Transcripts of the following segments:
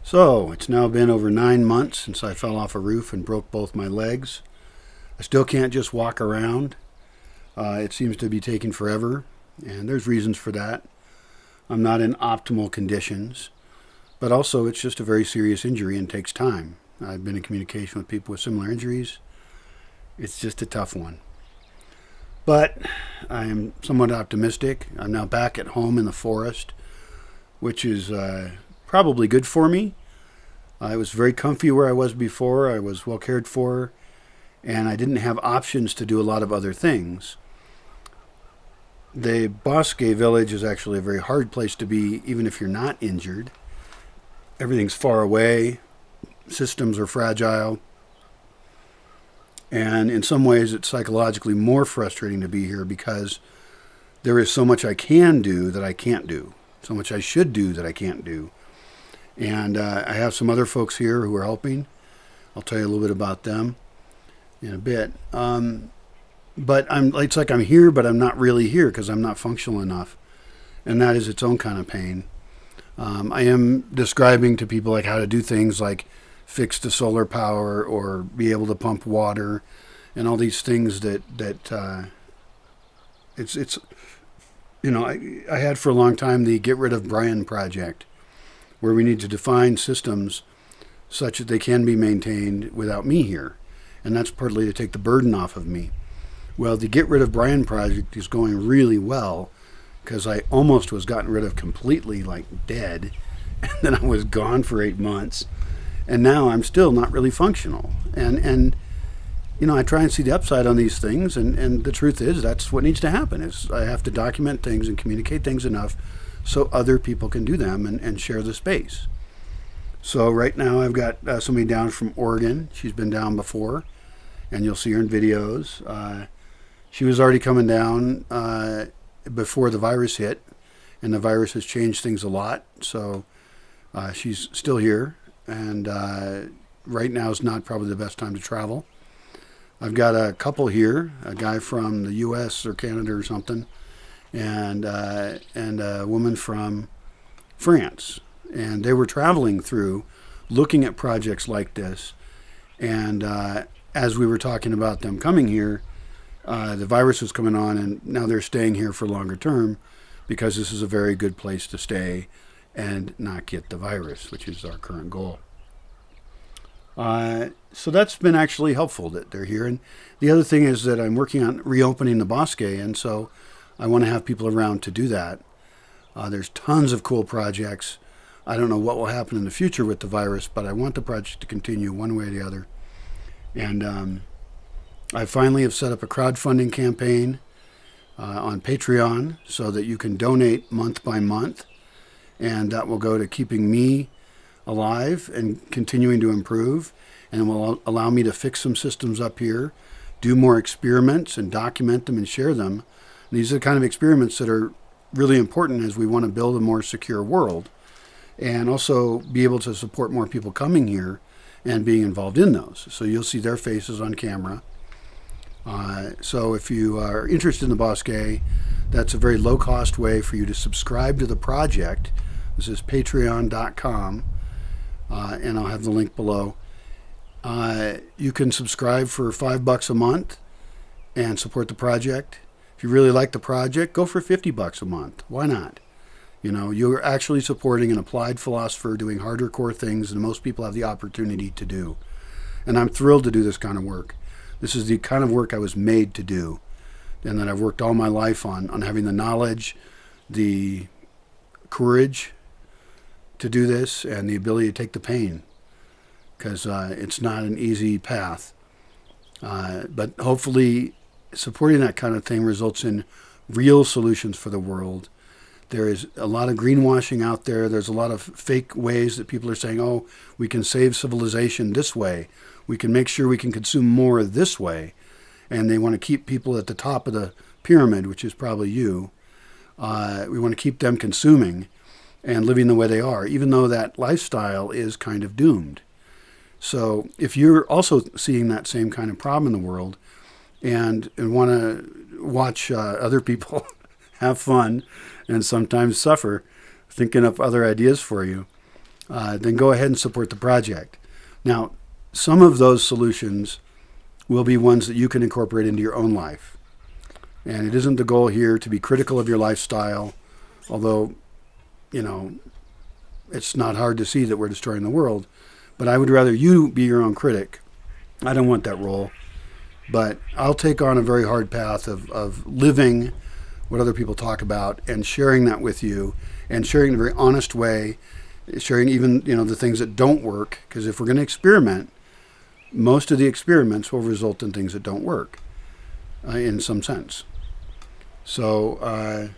So, it's now been over 9 months since I fell off a roof and broke both my legs. I still can't just walk around. It seems to be taking forever, and there's reasons for that. I'm not in optimal conditions, but also it's just a very serious injury and takes time. I've been in communication with people with similar injuries. It's just a tough one. But I am somewhat optimistic. I'm now back at home in the forest, which is probably good for me. I was very comfy where I was before. I was well cared for, and I didn't have options to do a lot of other things. The Bosque Village is actually a very hard place to be, even if you're not injured. Everything's far away. Systems are fragile. And in some ways, it's psychologically more frustrating to be here because there is so much I can do that I can't do. So much I should do that I can't do. And I have some other folks here who are helping. I'll tell you a little bit about them in a bit. But it's like I'm here, but I'm not really here because I'm not functional enough. And that is its own kind of pain. I am describing to people like how to do things like fix the solar power or be able to pump water and all these things that it's I had for a long time the Get Rid of Brian project, where we need to define systems such that they can be maintained without me here. And that's partly to take the burden off of me. Well, the Get Rid of Brian project is going really well because I almost was gotten rid of completely, like dead, and then I was gone for 8 months. And now I'm still not really functional. And I try and see the upside on these things, and the truth is that's what needs to happen. Is I have to document things and communicate things enough so other people can do them and share the space. So right now I've got somebody down from Oregon. She's been down before, and you'll see her in videos. She was already coming down before the virus hit, and the virus has changed things a lot. So she's still here, and right now is not probably the best time to travel. I've got a couple here, a guy from the U.S. or Canada or something, and a woman from France. And they were traveling through, looking at projects like this. And as we were talking about them coming here, the virus was coming on, and now they're staying here for longer term because this is a very good place to stay and not get the virus, which is our current goal. So that's been actually helpful that they're here. And the other thing is that I'm working on reopening the Bosque, and so I want to have people around to do that. There's tons of cool projects. I don't know what will happen in the future with the virus, but I want the project to continue one way or the other. And I finally have set up a crowdfunding campaign on Patreon so that you can donate month by month, and that will go to keeping me alive and continuing to improve, and will allow me to fix some systems up here, do more experiments and document them and share them. And these are the kind of experiments that are really important as we want to build a more secure world, and also be able to support more people coming here and being involved in those. So you'll see their faces on camera. So if you are interested in the Bosque, that's a very low-cost way for you to subscribe to the project. This is patreon.com, and I'll have the link below. You can subscribe for $5 a month and support the project. If you really like the project, go for $50 a month. Why not? You're actually supporting an applied philosopher doing harder core things than most people have the opportunity to do. And I'm thrilled to do this kind of work. This is the kind of work I was made to do, and that I've worked all my life on having the knowledge, the courage to do this, and the ability to take the pain, because it's not an easy path. But hopefully supporting that kind of thing results in real solutions for the world. There is a lot of greenwashing out there. There's a lot of fake ways that people are saying, oh, we can save civilization this way. We can make sure we can consume more this way. And they want to keep people at the top of the pyramid, which is probably you. We want to keep them consuming and living the way they are, even though that lifestyle is kind of doomed. So if you're also seeing that same kind of problem in the world and want to watch other people have fun and sometimes suffer, thinking up other ideas for you, then go ahead and support the project. Now, some of those solutions will be ones that you can incorporate into your own life. And it isn't the goal here to be critical of your lifestyle, although, it's not hard to see that we're destroying the world. But I would rather you be your own critic. I don't want that role. But I'll take on a very hard path of living what other people talk about and sharing that with you, and sharing in a very honest way, sharing even, the things that don't work. Because if we're going to experiment, most of the experiments will result in things that don't work in some sense. So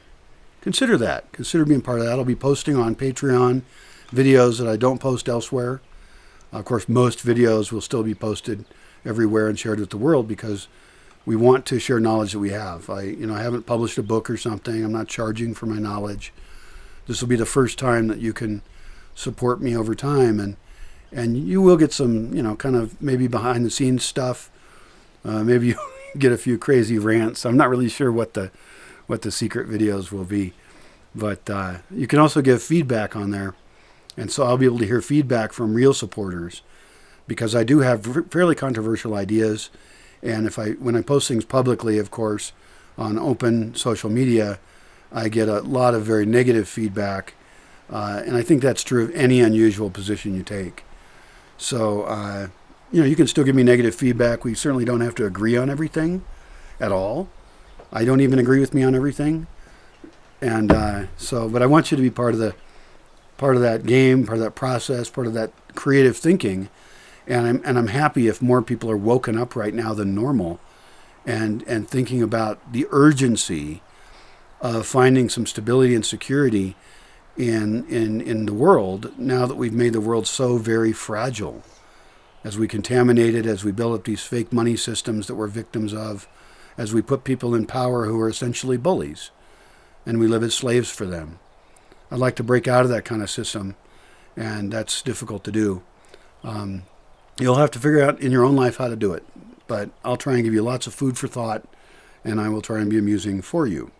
consider that. Consider being part of that. I'll be posting on Patreon videos that I don't post elsewhere. Of course, most videos will still be posted everywhere and shared with the world because we want to share knowledge that we have. I haven't published a book or something. I'm not charging for my knowledge. This will be the first time that you can support me over time, and you will get some, kind of maybe behind the scenes stuff. Maybe you get a few crazy rants. I'm not really sure what the secret videos will be, but you can also give feedback on there, and so I'll be able to hear feedback from real supporters, because I do have fairly controversial ideas, and when I post things publicly, of course, on open social media, I get a lot of very negative feedback, and I think that's true of any unusual position you take. So, you can still give me negative feedback. We certainly don't have to agree on everything at all. I don't even agree with me on everything, and but I want you to be part of that game, part of that process, part of that creative thinking. And I'm happy if more people are woken up right now than normal, and thinking about the urgency of finding some stability and security in the world now that we've made the world so very fragile. As we contaminate it, as we build up these fake money systems that we're victims of, as we put people in power who are essentially bullies, and we live as slaves for them. I'd like to break out of that kind of system, and that's difficult to do. You'll have to figure out in your own life how to do it, but I'll try and give you lots of food for thought, and I will try and be amusing for you.